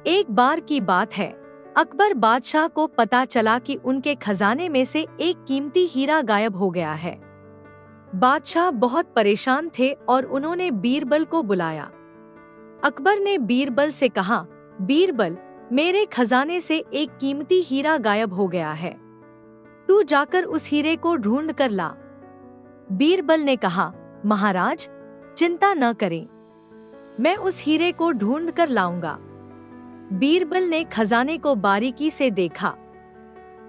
एक बार की बात है, अकबर बादशाह को पता चला कि उनके खजाने में से एक कीमती हीरा गायब हो गया है। बादशाह बहुत परेशान थे और उन्होंने बीरबल को बुलाया। अकबर ने बीरबल से कहा, बीरबल, मेरे खजाने से एक कीमती हीरा गायब हो गया है। तू जाकर उस हीरे को ढूंढ कर ला। बीरबल ने कहा, महाराज, चिंता न करें, मैं उस हीरे को ढूंढ कर लाऊंगा। बीरबल ने खजाने को बारीकी से देखा।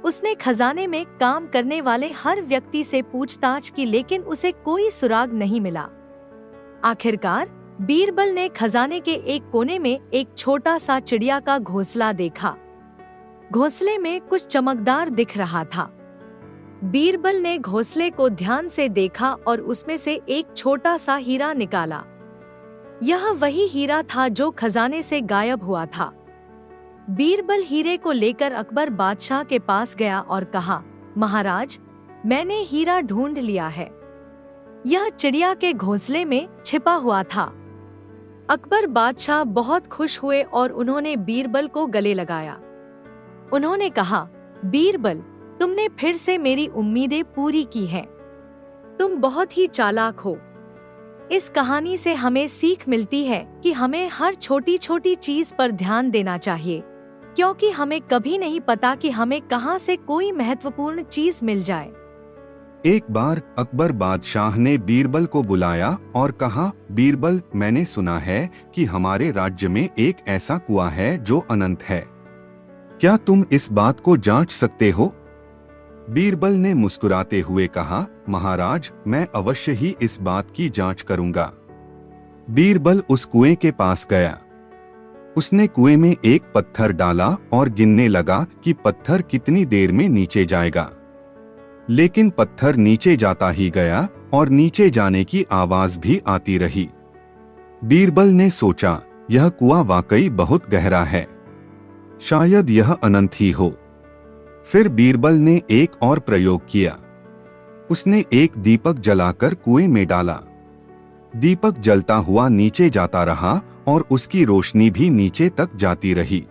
उसने खजाने में काम करने वाले हर व्यक्ति से पूछताछ की, लेकिन उसे कोई सुराग नहीं मिला। आखिरकार बीरबल ने खजाने के एक कोने में एक छोटा सा चिड़िया का घोंसला देखा। घोंसले में कुछ चमकदार दिख रहा था। बीरबल ने घोंसले को ध्यान से देखा और उसमें से एक छोटा सा हीरा निकाला। यह वही हीरा था जो खजाने से गायब हुआ था। बीरबल हीरे को लेकर अकबर बादशाह के पास गया और कहा, महाराज, मैंने हीरा ढूंढ लिया है। यह चिड़िया के घोंसले में छिपा हुआ था। अकबर बादशाह बहुत खुश हुए और उन्होंने बीरबल को गले लगाया। उन्होंने कहा, बीरबल, तुमने फिर से मेरी उम्मीदें पूरी की हैं। तुम बहुत ही चालाक हो। इस कहानी से हमें सीख मिलती है कि हमें हर छोटी छोटी चीज पर ध्यान देना चाहिए, क्योंकि हमें कभी नहीं पता कि हमें कहां से कोई महत्वपूर्ण चीज मिल जाए। एक बार अकबर बादशाह ने बीरबल को बुलाया और कहा, बीरबल, मैंने सुना है कि हमारे राज्य में एक ऐसा कुआं है जो अनंत है। क्या तुम इस बात को जांच सकते हो? बीरबल ने मुस्कुराते हुए कहा, महाराज, मैं अवश्य ही इस बात की जांच करूंगा। बीरबल उस कुएं के पास गया। उसने कुएं में एक पत्थर डाला और गिनने लगा कि पत्थर कितनी देर में नीचे जाएगा। लेकिन पत्थर नीचे जाता ही गया और नीचे जाने की आवाज भी आती रही। बीरबल ने सोचा, यह कुआं वाकई बहुत गहरा है, शायद यह अनंत ही हो। फिर बीरबल ने एक और प्रयोग किया। उसने एक दीपक जलाकर कुएं में डाला। दीपक जलता हुआ नीचे जाता रहा और उसकी रोशनी भी नीचे तक जाती रही।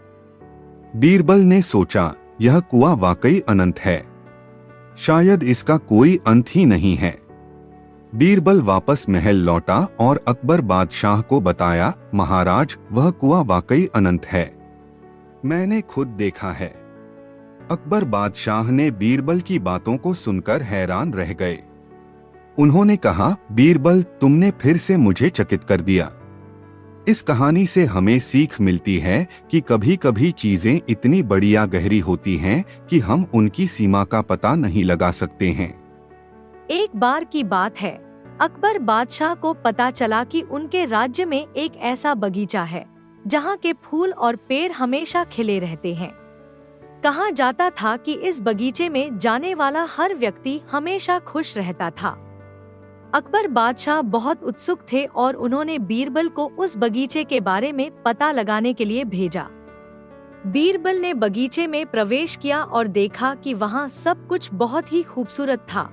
बीरबल ने सोचा, यह कुआं वाकई अनंत है, शायद इसका कोई अंत ही नहीं है। बीरबल वापस महल लौटा और अकबर बादशाह को बताया, महाराज, वह कुआं वाकई अनंत है, मैंने खुद देखा है। अकबर बादशाह ने बीरबल की बातों को सुनकर हैरान रह गए। उन्होंने कहा, बीरबल, तुमने फिर से मुझे चकित कर दिया। इस कहानी से हमें सीख मिलती है कि कभी कभी चीजें इतनी बड़ी या गहरी होती हैं कि हम उनकी सीमा का पता नहीं लगा सकते हैं। एक बार की बात है, अकबर बादशाह को पता चला कि उनके राज्य में एक ऐसा बगीचा है जहाँ के फूल और पेड़ हमेशा खिले रहते हैं। कहा जाता था कि इस बगीचे में जाने वाला हर व्यक्ति हमेशा खुश रहता था। अकबर बादशाह बहुत उत्सुक थे और उन्होंने बीरबल को उस बगीचे के बारे में पता लगाने के लिए भेजा। बीरबल ने बगीचे में प्रवेश किया और देखा कि वहाँ सब कुछ बहुत ही खूबसूरत था।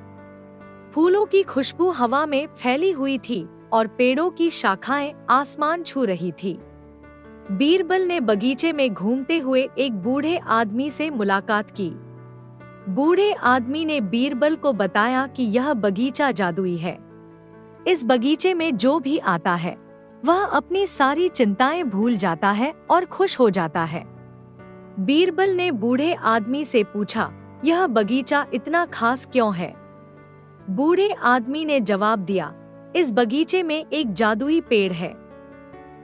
फूलों की खुशबू हवा में फैली हुई थी और पेड़ों की शाखाएं आसमान छू रही थी। बीरबल ने बगीचे में घूमते हुए एक बूढ़े आदमी से मुलाकात की। बूढ़े आदमी ने बीरबल को बताया कि यह बगीचा जादुई है। इस बगीचे में जो भी आता है वह अपनी सारी चिंताएं भूल जाता है और खुश हो जाता है। बीरबल ने बूढ़े आदमी से पूछा, यह बगीचा इतना खास क्यों है? बूढ़े आदमी ने जवाब दिया, इस बगीचे में एक जादुई पेड़ है।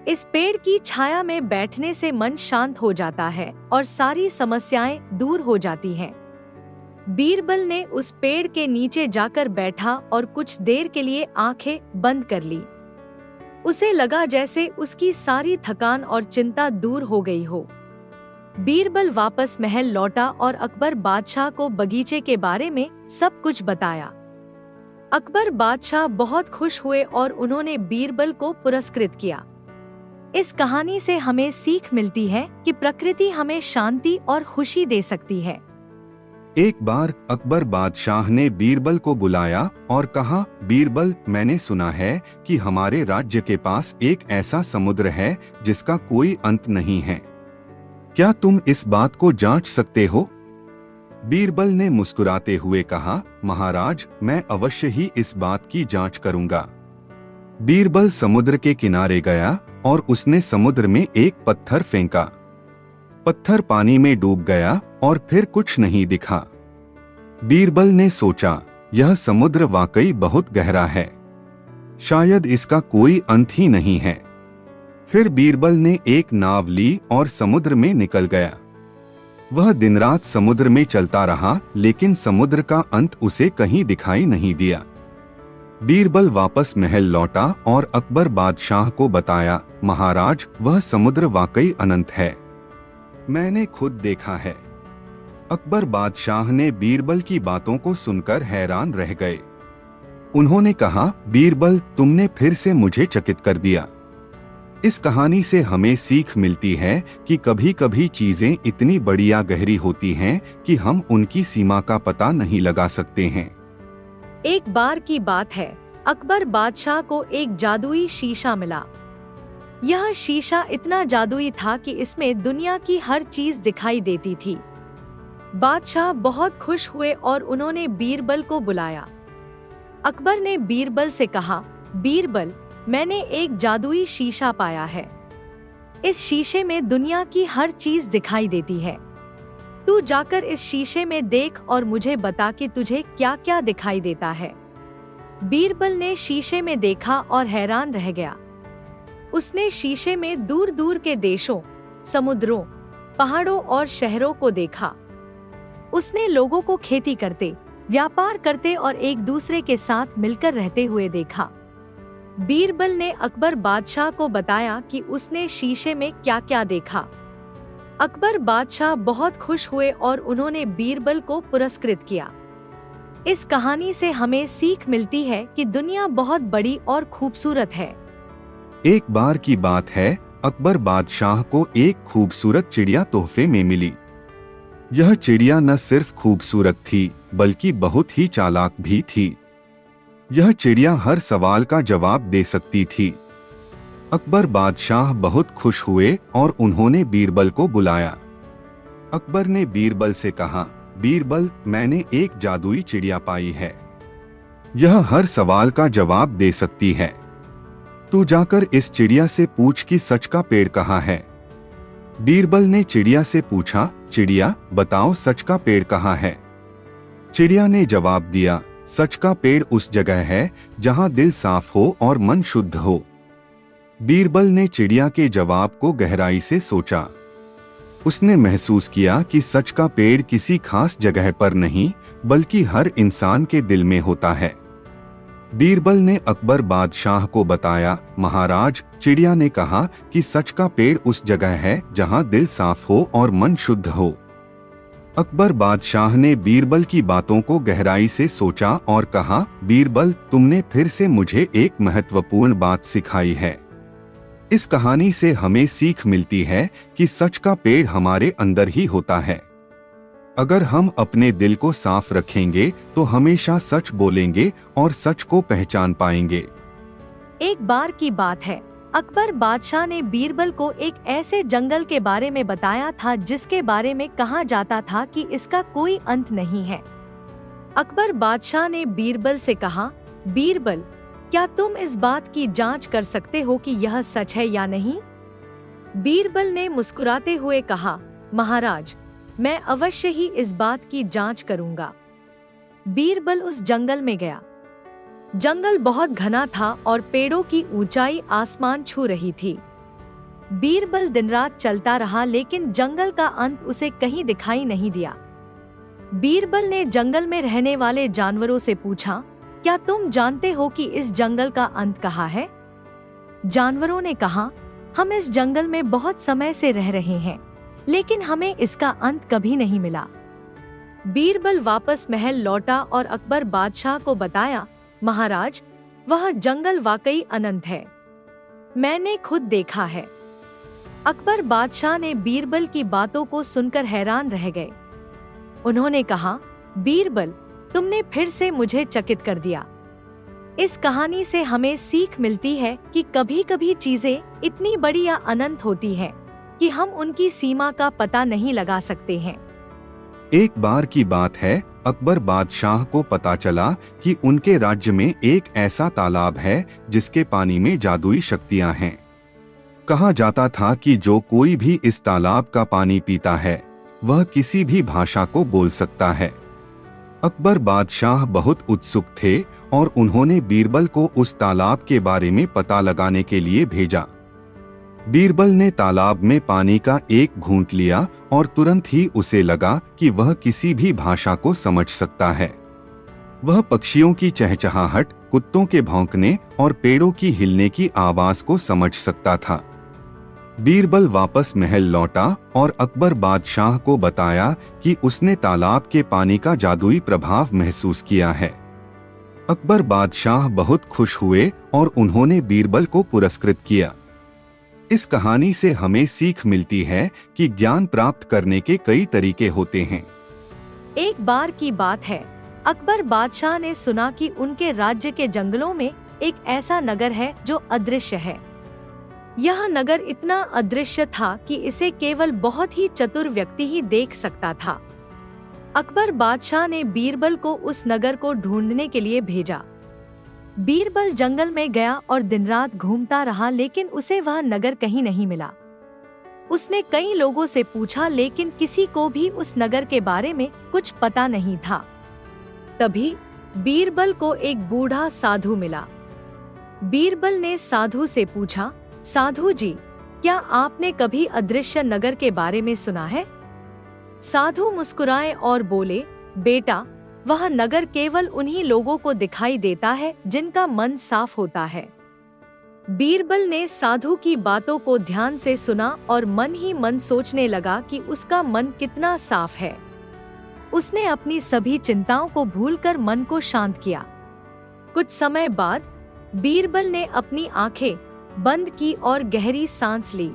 इस पेड़ की छाया में बैठने से मन शांत हो जाता है और सारी समस्याएं दूर हो जाती हैं। बीरबल ने उस पेड़ के नीचे जाकर बैठा और कुछ देर के लिए आंखें बंद कर ली। उसे लगा जैसे उसकी सारी थकान और चिंता दूर हो गई हो। बीरबल वापस महल लौटा और अकबर बादशाह को बगीचे के बारे में सब कुछ बताया। अकबर बादशाह बहुत खुश हुए और उन्होंने बीरबल को पुरस्कृत किया। इस कहानी से हमें सीख मिलती है कि प्रकृति हमें शांति और खुशी दे सकती है। एक बार अकबर बादशाह ने बीरबल को बुलाया और कहा, बीरबल, मैंने सुना है कि हमारे राज्य के पास एक ऐसा समुद्र है जिसका कोई अंत नहीं है। क्या तुम इस बात को जांच सकते हो? बीरबल ने मुस्कुराते हुए कहा, महाराज, मैं अवश्य ही इस बात की जांच करूंगा। बीरबल समुद्र के किनारे गया और उसने समुद्र में एक पत्थर फेंका। पत्थर पानी में डूब गया और फिर कुछ नहीं दिखा। बीरबल ने सोचा, यह समुद्र वाकई बहुत गहरा है, शायद इसका कोई अंत ही नहीं है। फिर बीरबल ने एक नाव ली और समुद्र में निकल गया। वह दिन रात समुद्र में चलता रहा, लेकिन समुद्र का अंत उसे कहीं दिखाई नहीं दिया। बीरबल वापस महल लौटा और अकबर बादशाह को बताया, महाराज, वह समुद्र वाकई अनंत है, मैंने खुद देखा है। अकबर बादशाह ने बीरबल की बातों को सुनकर हैरान रह गए। उन्होंने कहा, बीरबल, तुमने फिर से मुझे चकित कर दिया। इस कहानी से हमें सीख मिलती है कि कभी कभी चीजें इतनी बड़ी या गहरी होती हैं कि हम उनकी सीमा का पता नहीं लगा सकते हैं। एक बार की बात है, अकबर बादशाह को एक जादुई शीशा मिला। यह शीशा इतना जादुई था कि इसमें दुनिया की हर चीज दिखाई देती थी। बादशाह बहुत खुश हुए और उन्होंने बीरबल को बुलाया। अकबर ने बीरबल से कहा, बीरबल, मैंने एक जादुई शीशा पाया है। इस शीशे में दुनिया की हर चीज दिखाई देती है। तू जाकर इस शीशे में देख और मुझे बता कि तुझे क्या क्या दिखाई देता है। बीरबल ने शीशे में देखा और हैरान रह गया। उसने शीशे में दूर दूर के देशों, समुद्रों, पहाड़ों और शहरों को देखा। उसने लोगों को खेती करते, व्यापार करते और एक दूसरे के साथ मिलकर रहते हुए देखा। बीरबल ने अकबर बादशाह को बताया कि उसने शीशे में क्या क्या देखा। अकबर बादशाह बहुत खुश हुए और उन्होंने बीरबल को पुरस्कृत किया। इस कहानी से हमें सीख मिलती है कि दुनिया बहुत बड़ी और खूबसूरत है। एक बार की बात है, अकबर बादशाह को एक खूबसूरत चिड़िया तोहफे में मिली। यह चिड़िया न सिर्फ खूबसूरत थी, बल्कि बहुत ही चालाक भी थी। यह चिड़िया हर सवाल का जवाब दे सकती थी। अकबर बादशाह बहुत खुश हुए और उन्होंने बीरबल को बुलाया। अकबर ने बीरबल से कहा, बीरबल, मैंने एक जादुई चिड़िया पाई है। यह हर सवाल का जवाब दे सकती है। तू जाकर इस चिड़िया से पूछ कि सच का पेड़ कहाँ है। बीरबल ने चिड़िया से पूछा, चिड़िया, बताओ सच का पेड़ कहाँ है। चिड़िया ने जवाब दिया, सच का पेड़ उस जगह है जहां दिल साफ हो और मन शुद्ध हो। बीरबल ने चिड़िया के जवाब को गहराई से सोचा। उसने महसूस किया कि सच का पेड़ किसी खास जगह पर नहीं, बल्कि हर इंसान के दिल में होता है। बीरबल ने अकबर बादशाह को बताया, महाराज, चिड़िया ने कहा कि सच का पेड़ उस जगह है जहां दिल साफ हो और मन शुद्ध हो। अकबर बादशाह ने बीरबल की बातों को गहराई से सोचा और कहा, बीरबल, तुमने फिर से मुझे एक महत्वपूर्ण बात सिखाई है। इस कहानी से हमें सीख मिलती है कि सच का पेड़ हमारे अंदर ही होता है। अगर हम अपने दिल को साफ रखेंगे तो हमेशा सच बोलेंगे और सच को पहचान पाएंगे। एक बार की बात है, अकबर बादशाह ने बीरबल को एक ऐसे जंगल के बारे में बताया था जिसके बारे में कहा जाता था कि इसका कोई अंत नहीं है। अकबर बादशाह ने बीरबल से कहा, बीरबल, क्या तुम इस बात की जांच कर सकते हो कि यह सच है या नहीं? बीरबल ने मुस्कुराते हुए कहा, महाराज, मैं अवश्य ही इस बात की जांच करूंगा। बीरबल उस जंगल में गया। जंगल बहुत घना था और पेड़ों की ऊंचाई आसमान छू रही थी। बीरबल दिन रात चलता रहा, लेकिन जंगल का अंत उसे कहीं दिखाई नहीं दिया। बीरबल ने जंगल में रहने वाले जानवरों से पूछा, क्या तुम जानते हो कि इस जंगल का अंत कहाँ है? जानवरों ने कहा, हम इस जंगल में बहुत समय से रह रहे हैं, लेकिन हमें इसका अंत कभी नहीं मिला। बीरबल वापस महल लौटा और अकबर बादशाह को बताया, महाराज, वह जंगल वाकई अनंत है, मैंने खुद देखा है। अकबर बादशाह ने बीरबल की बातों को सुनकर हैरान रह गए। उन्होंने कहा, बीरबल, तुमने फिर से मुझे चकित कर दिया। इस कहानी से हमें सीख मिलती है कि कभी कभी चीजें इतनी बड़ी या अनंत होती हैं, कि हम उनकी सीमा का पता नहीं लगा सकते हैं। एक बार की बात है, अकबर बादशाह को पता चला कि उनके राज्य में एक ऐसा तालाब है जिसके पानी में जादुई शक्तियां हैं। कहा जाता था कि जो कोई भी इस तालाब का पानी पीता है वह किसी भी भाषा को बोल सकता है। अकबर बादशाह बहुत उत्सुक थे और उन्होंने बीरबल को उस तालाब के बारे में पता लगाने के लिए भेजा। बीरबल ने तालाब में पानी का एक घूंट लिया और तुरंत ही उसे लगा कि वह किसी भी भाषा को समझ सकता है। वह पक्षियों की चहचहाहट, कुत्तों के भौंकने और पेड़ों की हिलने की आवाज को समझ सकता था। बीरबल वापस महल लौटा और अकबर बादशाह को बताया कि उसने तालाब के पानी का जादुई प्रभाव महसूस किया है। अकबर बादशाह बहुत खुश हुए और उन्होंने बीरबल को पुरस्कृत किया। इस कहानी से हमें सीख मिलती है कि ज्ञान प्राप्त करने के कई तरीके होते हैं। एक बार की बात है, अकबर बादशाह ने सुना कि उनके राज्य के जंगलों में एक ऐसा नगर है जो अदृश्य है। यह नगर इतना अदृश्य था कि इसे केवल बहुत ही चतुर व्यक्ति ही देख सकता था। अकबर बादशाह ने बीरबल को उस नगर को ढूंढने के लिए भेजा। बीरबल जंगल में गया और दिन रात घूमता रहा, लेकिन उसे वह नगर कहीं नहीं मिला। उसने कई लोगों से पूछा, लेकिन किसी को भी उस नगर के बारे में कुछ पता नहीं था। तभी बीरबल को एक बूढ़ा साधु मिला। बीरबल ने साधु से पूछा, साधु जी, क्या आपने कभी अदृश्य नगर के बारे में सुना है? साधु मुस्कुराए और बोले, बेटा, वह नगर केवल उन्हीं लोगों को दिखाई देता है जिनका मन साफ होता है। बीरबल ने साधु की बातों को ध्यान से सुना और मन ही मन सोचने लगा कि उसका मन कितना साफ है। उसने अपनी सभी चिंताओं को भूलकर मन को शांत किया। कुछ समय बाद बीरबल ने अपनी आंखें बंद की और गहरी सांस ली।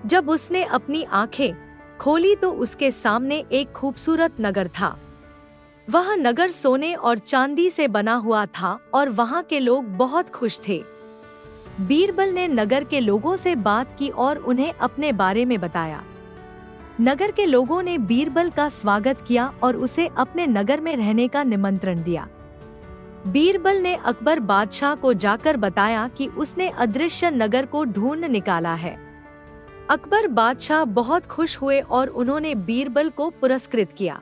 जब उसने अपनी आंखें खोली तो उसके सामने एक खूबसूरत नगर था। वह नगर सोने और चांदी से बना हुआ था और वहां के लोग बहुत खुश थे। बीरबल ने नगर के लोगों से बात की और उन्हें अपने बारे में बताया। नगर के लोगों ने बीरबल का स्वागत किया और उसे अपने नगर में रहने का निमंत्रण दिया। बीरबल ने अकबर बादशाह को जाकर बताया कि उसने अदृश्य नगर को ढूंढ निकाला है। अकबर बादशाह बहुत खुश हुए और उन्होंने बीरबल को पुरस्कृत किया।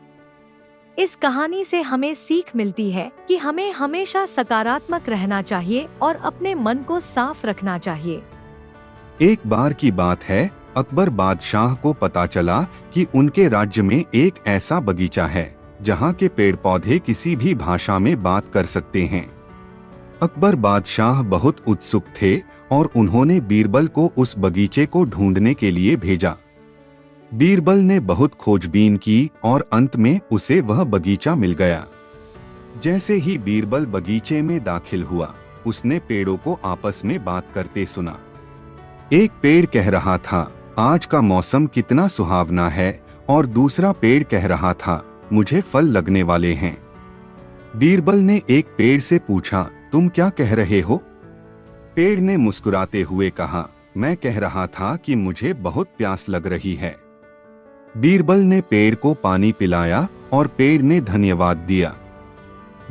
इस कहानी से हमें सीख मिलती है कि हमें हमेशा सकारात्मक रहना चाहिए और अपने मन को साफ रखना चाहिए। एक बार की बात है, अकबर बादशाह को पता चला कि उनके राज्य में एक ऐसा बगीचा है जहाँ के पेड़ पौधे किसी भी भाषा में बात कर सकते हैं। अकबर बादशाह बहुत उत्सुक थे और उन्होंने बीरबल को उस बगीचे को ढूंढने के लिए भेजा। बीरबल ने बहुत खोजबीन की और अंत में उसे वह बगीचा मिल गया। जैसे ही बीरबल बगीचे में दाखिल हुआ, उसने पेड़ों को आपस में बात करते सुना। एक पेड़ कह रहा था, आज का मौसम कितना सुहावना है, और दूसरा पेड़ कह रहा था, मुझे फल लगने वाले हैं। बीरबल ने एक पेड़ से पूछा, तुम क्या कह रहे हो? पेड़ ने मुस्कुराते हुए कहा, मैं कह रहा था कि मुझे बहुत प्यास लग रही है। बीरबल ने पेड़ को पानी पिलाया और पेड़ ने धन्यवाद दिया।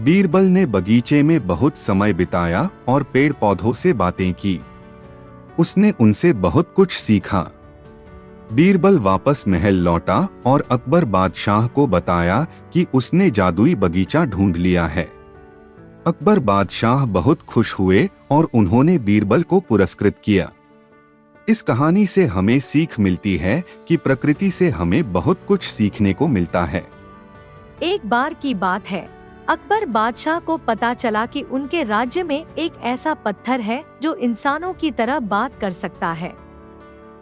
बीरबल ने बगीचे में बहुत समय बिताया और पेड़ पौधों से बातें की। उसने उनसे बहुत कुछ सीखा। बीरबल वापस महल लौटा और अकबर बादशाह को बताया कि उसने जादुई बगीचा ढूंढ लिया है। अकबर बादशाह बहुत खुश हुए और उन्होंने बीरबल को पुरस्कृत किया। इस कहानी से हमें सीख मिलती है कि प्रकृति से हमें बहुत कुछ सीखने को मिलता है। एक बार की बात है, अकबर बादशाह को पता चला कि उनके राज्य में एक ऐसा पत्थर है जो इंसानों की तरह बात कर सकता है।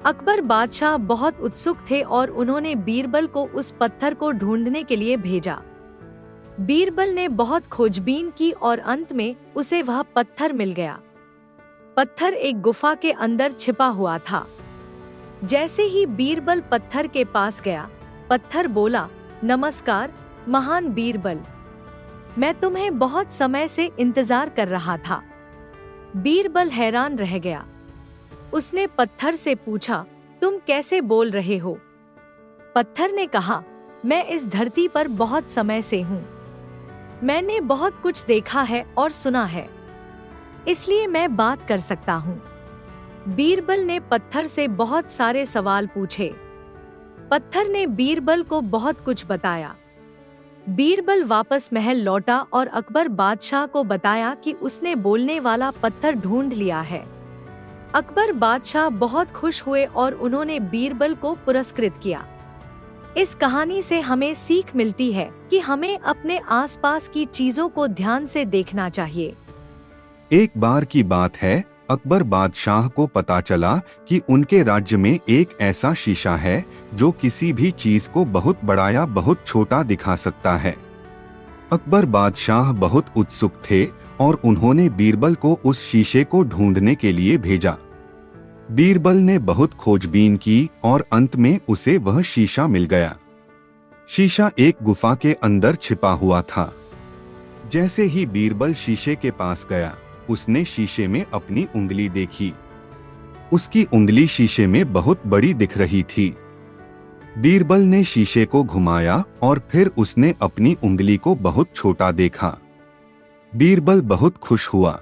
अकबर बादशाह बहुत उत्सुक थे और उन्होंने बीरबल को उस पत्थर को ढूंढने के लिए भेजा। बीरबल ने बहुत खोजबीन की और अंत में उसे वह पत्थर मिल गया। पत्थर एक गुफा के अंदर छिपा हुआ था। जैसे ही बीरबल पत्थर के पास गया, पत्थर बोला, नमस्कार महान बीरबल, मैं तुम्हें बहुत समय से इंतजार कर रहा था। बीरबल हैरान रह गया। उसने पत्थर से पूछा, तुम कैसे बोल रहे हो? पत्थर ने कहा, मैं इस धरती पर बहुत समय से हूँ। मैंने बहुत कुछ देखा है और सुना है, इसलिए मैं बात कर सकता हूँ। बीरबल ने पत्थर से बहुत सारे सवाल पूछे। पत्थर ने बीरबल को बहुत कुछ बताया। बीरबल वापस महल लौटा और अकबर बादशाह को बताया कि उसने बोलने वाला पत्थर ढूंढ लिया है। अकबर बादशाह बहुत खुश हुए और उन्होंने बीरबल को पुरस्कृत किया। इस कहानी से हमें सीख मिलती है कि हमें अपने आसपास की चीजों को ध्यान से देखना चाहिए। एक बार की बात है, अकबर बादशाह को पता चला कि उनके राज्य में एक ऐसा शीशा है जो किसी भी चीज को बहुत बड़ा या बहुत छोटा दिखा सकता है। अकबर बादशाह बहुत उत्सुक थे और उन्होंने बीरबल को उस शीशे को ढूंढने के लिए भेजा। बीरबल ने बहुत खोजबीन की और अंत में उसे वह शीशा मिल गया। शीशा एक गुफा के अंदर छिपा हुआ था। जैसे ही बीरबल शीशे के पास गया, उसने शीशे में अपनी उंगली देखी। उसकी उंगली शीशे में बहुत बड़ी दिख रही थी। बीरबल ने शीशे को घुमाया और फिर उसने अपनी उंगली को बहुत छोटा देखा। बीरबल बहुत खुश हुआ।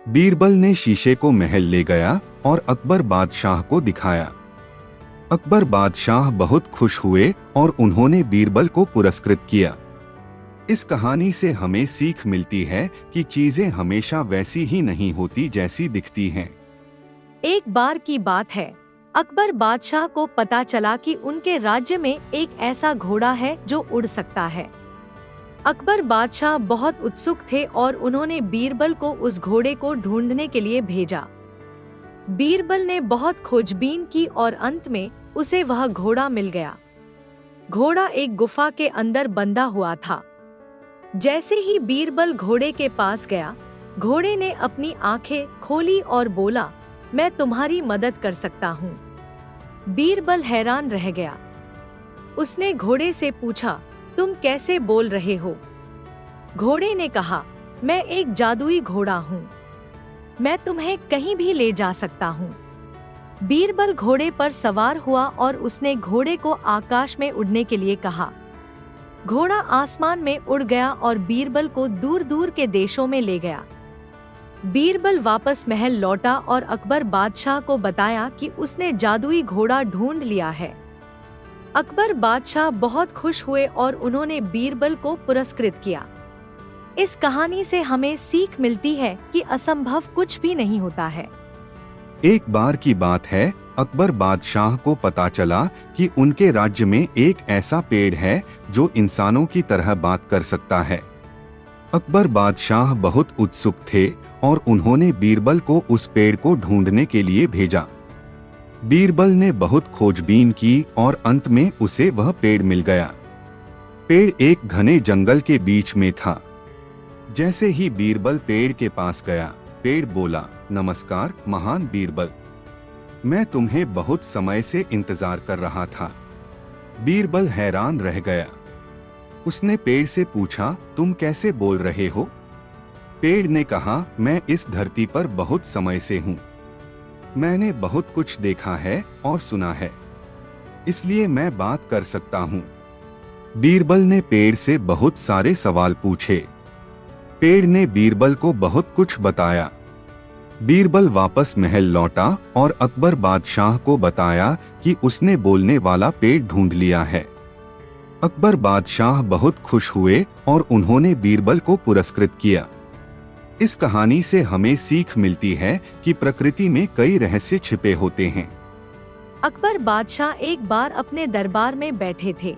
बीरबल ने शीशे को महल ले गया और अकबर बादशाह को दिखाया। अकबर बादशाह बहुत खुश हुए और उन्होंने बीरबल को पुरस्कृत किया। इस कहानी से हमें सीख मिलती है कि चीजें हमेशा वैसी ही नहीं होती जैसी दिखती हैं। एक बार की बात है, अकबर बादशाह को पता चला कि उनके राज्य में एक ऐसा घोड़ा है जो उड़ सकता है। अकबर बादशाह बहुत उत्सुक थे और उन्होंने बीरबल को उस घोड़े को ढूंढने के लिए भेजा। बीरबल ने बहुत खोजबीन की और अंत में उसे वह घोड़ा मिल गया। घोड़ा एक गुफा के अंदर बंधा हुआ था। जैसे ही बीरबल घोड़े के पास गया, घोड़े ने अपनी आंखें खोली और बोला, मैं तुम्हारी मदद कर सकता हूँ। बीरबल हैरान रह गया। उसने घोड़े से पूछा, तुम कैसे बोल रहे हो? घोड़े ने कहा, मैं एक जादुई घोड़ा हूँ, मैं तुम्हें कहीं भी ले जा सकता हूँ। बीरबल घोड़े पर सवार हुआ और उसने घोड़े को आकाश में उड़ने के लिए कहा। घोड़ा आसमान में उड़ गया और बीरबल को दूर दूर के देशों में ले गया। बीरबल वापस महल लौटा और अकबर बादशाह को बताया कि उसने जादुई घोड़ा ढूंढ लिया है। अकबर बादशाह बहुत खुश हुए और उन्होंने बीरबल को पुरस्कृत किया। इस कहानी से हमें सीख मिलती है कि असंभव कुछ भी नहीं होता है। एक बार की बात है, अकबर बादशाह को पता चला कि उनके राज्य में एक ऐसा पेड़ है जो इंसानों की तरह बात कर सकता है। अकबर बादशाह बहुत उत्सुक थे और उन्होंने बीरबल को उस पेड़ को ढूंढने के लिए भेजा। बीरबल ने बहुत खोजबीन की और अंत में उसे वह पेड़ मिल गया। पेड़ एक घने जंगल के बीच में था। जैसे ही बीरबल पेड़ के पास गया, पेड़ बोला, नमस्कार महान बीरबल, मैं तुम्हें बहुत समय से इंतजार कर रहा था। बीरबल हैरान रह गया। उसने पेड़ से पूछा, तुम कैसे बोल रहे हो? पेड़ ने कहा, मैं इस धरती पर बहुत समय से हूँ। मैंने बहुत कुछ देखा है और सुना है, इसलिए मैं बात कर सकता हूँ। बीरबल ने पेड़ से बहुत सारे सवाल पूछे। पेड़ ने बीरबल को बहुत कुछ बताया। बीरबल वापस महल लौटा और अकबर बादशाह को बताया कि उसने बोलने वाला पेड़ ढूंढ लिया है। अकबर बादशाह बहुत खुश हुए और उन्होंने बीरबल को पुरस्कृत किया। इस कहानी से हमें सीख मिलती है कि प्रकृति में कई रहस्य छिपे होते हैं। अकबर बादशाह एक बार अपने दरबार में बैठे थे।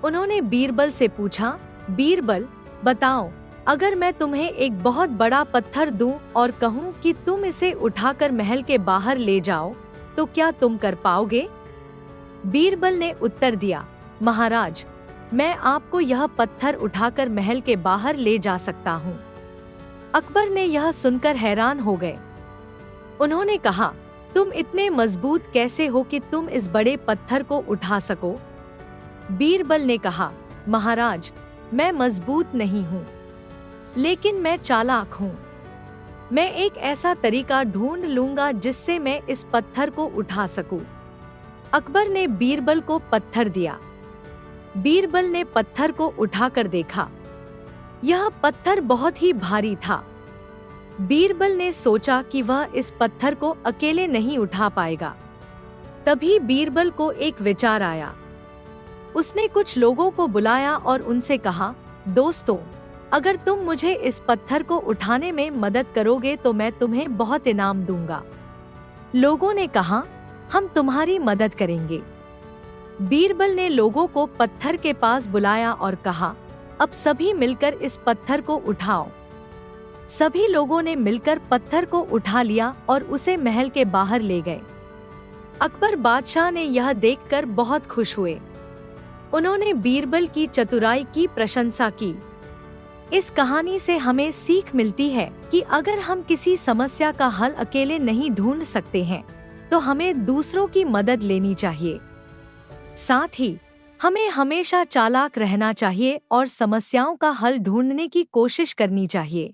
उन्होंने बीरबल से पूछा, बीरबल बताओ, अगर मैं तुम्हें एक बहुत बड़ा पत्थर दूं और कहूं कि तुम इसे उठाकर महल के बाहर ले जाओ, तो क्या तुम कर पाओगे? बीरबल ने उत्तर दिया, महाराज, मैं आपको यह पत्थर उठाकर महल के बाहर ले जा सकता हूँ। अकबर ने यह सुनकर हैरान हो गए। उन्होंने कहा, तुम इतने मजबूत कैसे हो कि तुम इस बड़े पत्थर को उठा सको? बीरबल ने कहा, महाराज, मैं मजबूत नहीं हूँ, लेकिन मैं चालाक हूँ। मैं एक ऐसा तरीका ढूंढ लूंगा जिससे मैं इस पत्थर को उठा सकूं। अकबर ने बीरबल को पत्थर दिया। बीरबल ने पत्थर को उठाकर देखा। यह पत्थर बहुत ही भारी था। बीरबल ने सोचा कि वह इस पत्थर को अकेले नहीं उठा पाएगा। तभी बीरबल को एक विचार आया। उसने कुछ लोगों को बुलाया और उनसे कहा, दोस्तों, अगर तुम मुझे इस पत्थर को उठाने में मदद करोगे तो मैं तुम्हें बहुत इनाम दूंगा। लोगों ने कहा, हम तुम्हारी मदद करेंगे। बीरबल ने लोगों को पत्थर के पास बुलाया और कहा, अब सभी मिलकर इस पत्थर को उठाओ। सभी लोगों ने मिलकर पत्थर को उठा लिया और उसे महल के बाहर ले गए। अकबर बादशाह ने यह देखकर बहुत खुश हुए। उन्होंने बीरबल की चतुराई की प्रशंसा की। इस कहानी से हमें सीख मिलती है कि अगर हम किसी समस्या का हल अकेले नहीं ढूंढ सकते हैं तो हमें दूसरों की मदद लेनी चाहिए। साथ ही हमें हमेशा चालाक रहना चाहिए और समस्याओं का हल ढूंढने की कोशिश करनी चाहिए।